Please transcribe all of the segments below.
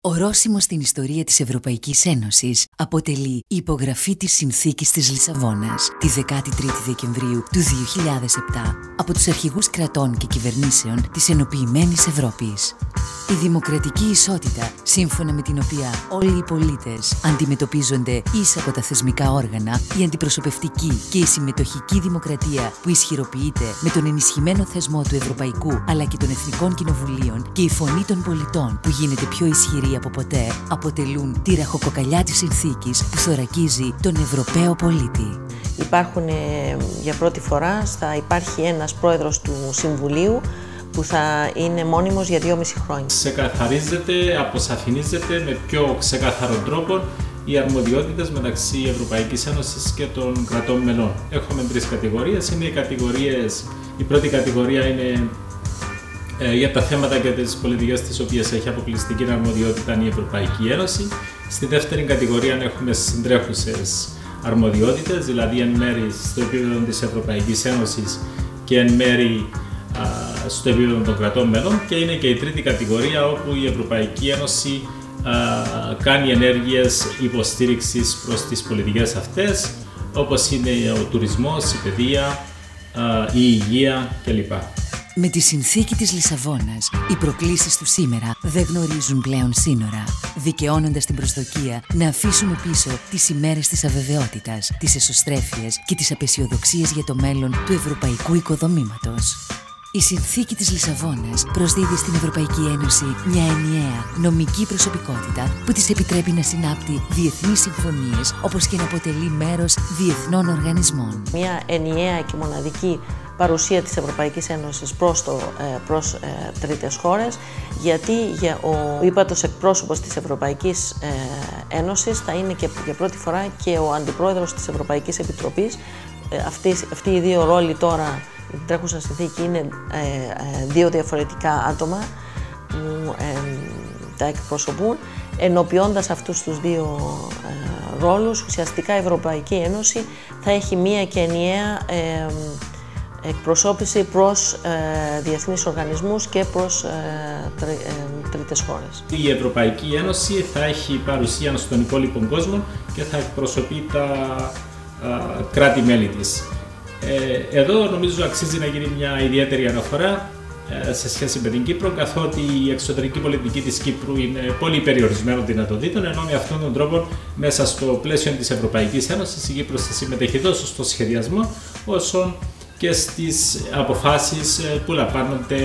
Ορόσημο στην ιστορία της Ευρωπαϊκής Ένωσης αποτελεί η υπογραφή της Συνθήκης της Λισαβόνας τη 13η Δεκεμβρίου του 2007 από τους αρχηγούς κρατών και κυβερνήσεων της ενοποιημένης Ευρώπης. Η δημοκρατική ισότητα, σύμφωνα με την οποία όλοι οι πολίτες αντιμετωπίζονται ίσα από τα θεσμικά όργανα, η αντιπροσωπευτική και η συμμετοχική δημοκρατία που ισχυροποιείται με τον ενισχυμένο θεσμό του Ευρωπαϊκού αλλά και των Εθνικών Κοινοβουλίων και η φωνή των πολιτών που γίνεται πιο ισχυρή από ποτέ, αποτελούν τη ραχοκοκαλιά της συνθήκης που θωρακίζει τον Ευρωπαίο πολίτη. Για πρώτη φορά θα υπάρχει ένας πρόεδρος του Συμβουλίου που θα είναι μόνιμος για 2,5 χρόνια. Ξεκαθαρίζεται, αποσαφηνίζεται με πιο ξεκάθαρο τρόπο οι αρμοδιότητες μεταξύ Ευρωπαϊκής Ένωσης και των κρατών μελών. Έχουμε 3 κατηγορίες. Η πρώτη κατηγορία είναι για τα θέματα και τις πολιτικές τις οποίες έχει αποκλειστική αρμοδιότητα η Ευρωπαϊκή Ένωση. Στη δεύτερη κατηγορία έχουμε συντρέχουσες αρμοδιότητες, δηλαδή εν μέρη στο επίπεδο της Ευρωπαϊκής Ένωσης και εν μέρη στο επίπεδο των κρατών μελών, και είναι και η τρίτη κατηγορία όπου η Ευρωπαϊκή Ένωση κάνει ενέργειες υποστήριξης προς τις πολιτικές αυτές, όπως είναι ο τουρισμός, η παιδεία, η υγεία κλπ. Με τη συνθήκη της Λισαβόνας, οι προκλήσεις του σήμερα δεν γνωρίζουν πλέον σύνορα, δικαιώνοντας την προσδοκία να αφήσουμε πίσω τις ημέρες της αβεβαιότητας, τις εσωστρέφειες και τις απαισιοδοξίες για το μέλλον του ευρωπαϊκού οικοδομήματος. Η συνθήκη της Λισαβόνας προσδίδει στην Ευρωπαϊκή Ένωση μια ενιαία νομική προσωπικότητα που της επιτρέπει να συνάπτει διεθνείς συμφωνίες, όπως και να αποτελεί μέρος διεθνών οργανισμών. Μια ενιαία και μοναδική παρουσία της Ευρωπαϊκής Ένωσης προς τρίτες χώρες, γιατί ο ύπατος εκπρόσωπος της Ευρωπαϊκής Ένωσης θα είναι και για πρώτη φορά και ο αντιπρόεδρος της Ευρωπαϊκής Επιτροπής. Αυτοί οι δύο ρόλοι τώρα, η τρέχουσα συνθήκη, είναι 2 διαφορετικά άτομα που τα εκπροσωπούν. Ενοποιώντας αυτούς τους 2 ρόλους, ουσιαστικά η Ευρωπαϊκή Ένωση θα έχει μία και ενιαία εκπροσώπηση προς διεθνείς οργανισμούς και προς τρίτες χώρες. Η Ευρωπαϊκή Ένωση θα έχει παρουσία στον υπόλοιπο κόσμο και θα εκπροσωπεί τα κράτη-μέλη της. Εδώ νομίζω αξίζει να γίνει μια ιδιαίτερη αναφορά σε σχέση με την Κύπρο, καθότι η εξωτερική πολιτική της Κύπρου είναι πολύ περιορισμένων δυνατοτήτων, ενώ με αυτόν τον τρόπο μέσα στο πλαίσιο της Ευρωπαϊκής Ένωσης η Κύπρος θα συμμετέχει τόσο στο σχεδιασμό όσο και στις αποφάσεις που λαμβάνονται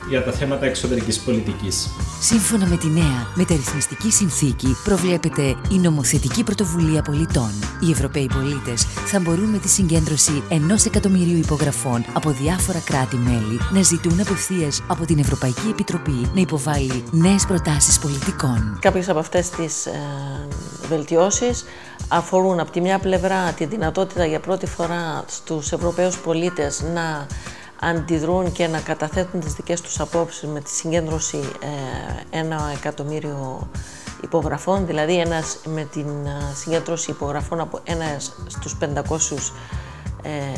για τα θέματα εξωτερικής πολιτικής. Σύμφωνα με τη νέα μεταρρυθμιστική συνθήκη, προβλέπεται η νομοθετική πρωτοβουλία πολιτών. Οι Ευρωπαίοι πολίτες θα μπορούν με τη συγκέντρωση 1 εκατομμυρίου υπογραφών από διάφορα κράτη-μέλη να ζητούν απευθείας από την Ευρωπαϊκή Επιτροπή να υποβάλει νέες προτάσεις πολιτικών. Κάποιες από αυτές τις βελτιώσεις αφορούν από τη μια πλευρά τη δυνατότητα για πρώτη φορά στους Ευρωπαίους πολίτες να αντιδρούν και να καταθέτουν τις δικές τους απόψεις με τη συγκέντρωση 1 εκατομμύριο υπογραφών, δηλαδή με την συγκέντρωση υπογραφών από 1 στους 500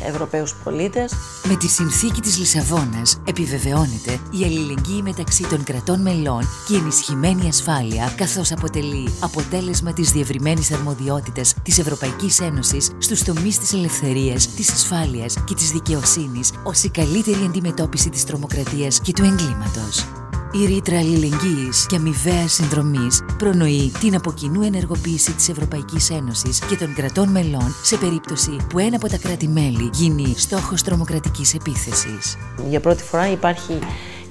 Ευρωπαίους πολίτες. Με τη συνθήκη της Λισαβόνας επιβεβαιώνεται η αλληλεγγύη μεταξύ των κρατών μελών και η ενισχυμένη ασφάλεια, καθώς αποτελεί αποτέλεσμα της διευρυμένης αρμοδιότητας της Ευρωπαϊκής Ένωσης στους τομείς της ελευθερίας, της ασφάλειας και της δικαιοσύνης, ως η καλύτερη αντιμετώπιση της τρομοκρατίας και του εγκλήματος. Η ρήτρα αλληλεγγύης και αμοιβαίας συνδρομής προνοεί την από κοινού ενεργοποίηση της Ευρωπαϊκής Ένωσης και των κρατών μελών σε περίπτωση που ένα από τα κράτη-μέλη γίνει στόχος τρομοκρατικής επίθεσης. Για πρώτη φορά υπάρχει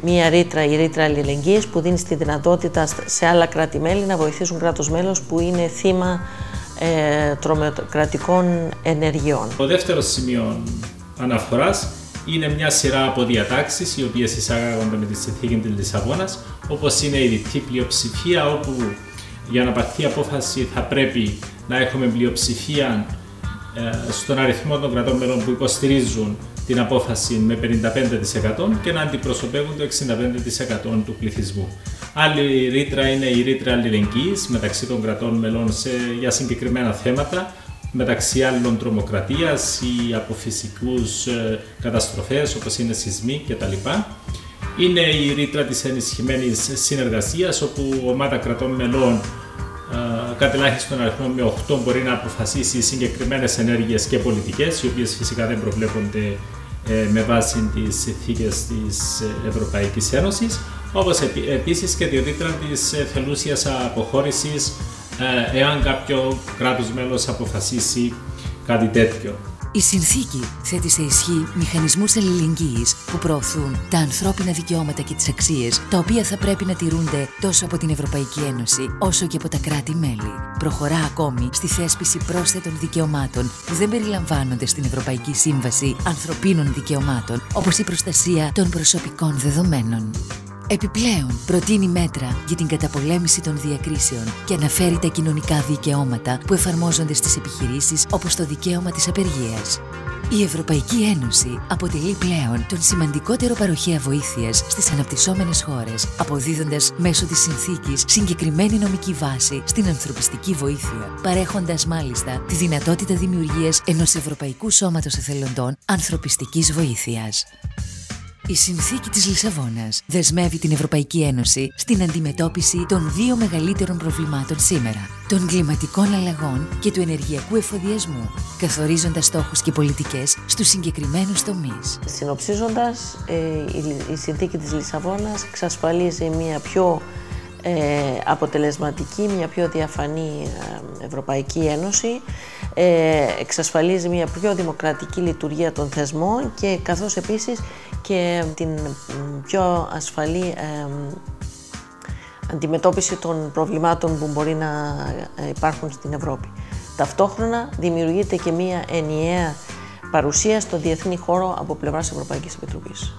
μία ρήτρα, η ρήτρα αλληλεγγύης, που δίνει τη δυνατότητα σε άλλα κράτη-μέλη να βοηθήσουν κράτος μέλος που είναι θύμα τρομοκρατικών ενεργειών. Το δεύτερο σημείο αναφοράς είναι μια σειρά από διατάξεις οι οποίες εισάγονται με τη συνθήκη της Λισαβόνας, όπως είναι η διτή πλειοψηφία, όπου για να πάρθει απόφαση θα πρέπει να έχουμε πλειοψηφία στον αριθμό των κρατών μελών που υποστηρίζουν την απόφαση με 55% και να αντιπροσωπεύουν το 65% του πληθυσμού. Άλλη ρήτρα είναι η ρήτρα αλληλεγγύης μεταξύ των κρατών μελών για συγκεκριμένα θέματα, μεταξύ άλλων τρομοκρατίας ή από φυσικούς καταστροφές όπως είναι σεισμοί κτλ. είναι η ρήτρα της ενισχυμένης συνεργασίας, όπου ομάδα κρατών μελών κατ' ελάχιστον αριθμό με 8 μπορεί να αποφασίσει συγκεκριμένες ενέργειες και πολιτικές, οι οποίες φυσικά δεν προβλέπονται με βάση τις συνθήκες της Ευρωπαϊκής Ένωσης, όπως επίσης και τη ρήτρα της θελούσιας αποχώρησης εάν κάποιο κράτος μέλος αποφασίσει κάτι τέτοιο. Η συνθήκη θέτει σε ισχύ μηχανισμούς αλληλεγγύης που προωθούν τα ανθρώπινα δικαιώματα και τις αξίες, τα οποία θα πρέπει να τηρούνται τόσο από την Ευρωπαϊκή Ένωση όσο και από τα κράτη-μέλη. Προχωρά ακόμη στη θέσπιση πρόσθετων δικαιωμάτων που δεν περιλαμβάνονται στην Ευρωπαϊκή Σύμβαση Ανθρωπίνων Δικαιωμάτων, όπως η προστασία των προσωπικών δεδομένων. Επιπλέον, προτείνει μέτρα για την καταπολέμηση των διακρίσεων και αναφέρει τα κοινωνικά δικαιώματα που εφαρμόζονται στις επιχειρήσεις, όπως το δικαίωμα της απεργίας. Η Ευρωπαϊκή Ένωση αποτελεί πλέον τον σημαντικότερο παροχέα βοήθειας στις αναπτυσσόμενες χώρες, αποδίδοντας μέσω της συνθήκης συγκεκριμένη νομική βάση στην ανθρωπιστική βοήθεια, παρέχοντας μάλιστα τη δυνατότητα δημιουργίας ενός Ευρωπαϊκού Σώματος Εθελοντών Ανθρωπιστικής Βοήθειας. Η Συνθήκη της Λισαβόνας δεσμεύει την Ευρωπαϊκή Ένωση στην αντιμετώπιση των δύο μεγαλύτερων προβλημάτων σήμερα, των κλιματικών αλλαγών και του ενεργειακού εφοδιασμού, καθορίζοντας στόχους και πολιτικές στους συγκεκριμένους τομείς. Συνοψίζοντας, η Συνθήκη της Λισαβόνας εξασφαλίζει μια πιο αποτελεσματική, μια πιο διαφανή Ευρωπαϊκή Ένωση, εξασφαλίζει μια πιο δημοκρατική λειτουργία των θεσμών και καθώς επίσης και την πιο ασφαλή αντιμετώπιση των προβλημάτων που μπορεί να υπάρχουν στην Ευρώπη. Ταυτόχρονα δημιουργείται και μια ενιαία παρουσία στο διεθνή χώρο από πλευράς Ευρωπαϊκής Επιτροπής.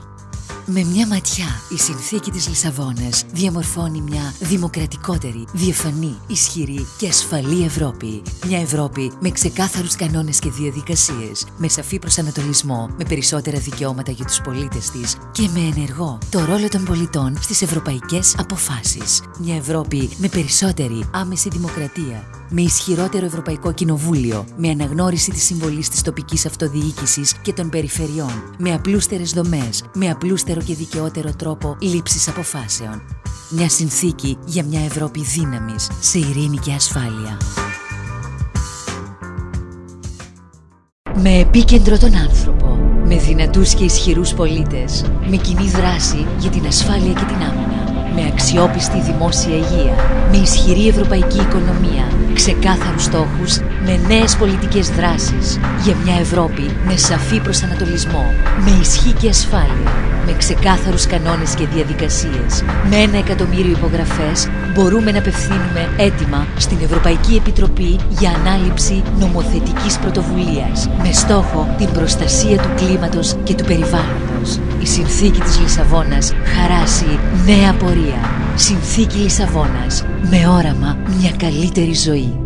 Με μια ματιά, η Συνθήκη της Λισαβόνας διαμορφώνει μια δημοκρατικότερη, διαφανή, ισχυρή και ασφαλή Ευρώπη. Μια Ευρώπη με ξεκάθαρους κανόνες και διαδικασίες, με σαφή προσανατολισμό, με περισσότερα δικαιώματα για τους πολίτες της και με ενεργό το ρόλο των πολιτών στις ευρωπαϊκές αποφάσεις. Μια Ευρώπη με περισσότερη άμεση δημοκρατία, με ισχυρότερο Ευρωπαϊκό Κοινοβούλιο, με αναγνώριση της συμβολής της τοπικής αυτοδιοίκησης και των περιφερειών, με απλούστερες δομές, με απλούστερο και δικαιότερο τρόπο λήψης αποφάσεων. Μια συνθήκη για μια Ευρώπη δύναμης, σε ειρήνη και ασφάλεια. Με επίκεντρο τον άνθρωπο, με δυνατούς και ισχυρούς πολίτες, με κοινή δράση για την ασφάλεια και την άμυνα, με αξιόπιστη δημόσια υγεία, με ισχυρή ευρωπαϊκή οικονομία, ξεκάθαρους στόχους, με νέες πολιτικές δράσεις, για μια Ευρώπη με σαφή προσανατολισμό, με ισχύ και ασφάλεια, με ξεκάθαρους κανόνες και διαδικασίες, με 1 εκατομμύριο υπογραφές, μπορούμε να απευθύνουμε έτοιμα στην Ευρωπαϊκή Επιτροπή για ανάληψη νομοθετικής πρωτοβουλίας, με στόχο την προστασία του κλίματος και του περιβάλλοντος. Η Συνθήκη της Λισαβόνας χαράσει νέα πορεία. Συνθήκη Λισαβόνας, με όραμα μια καλύτερη ζωή.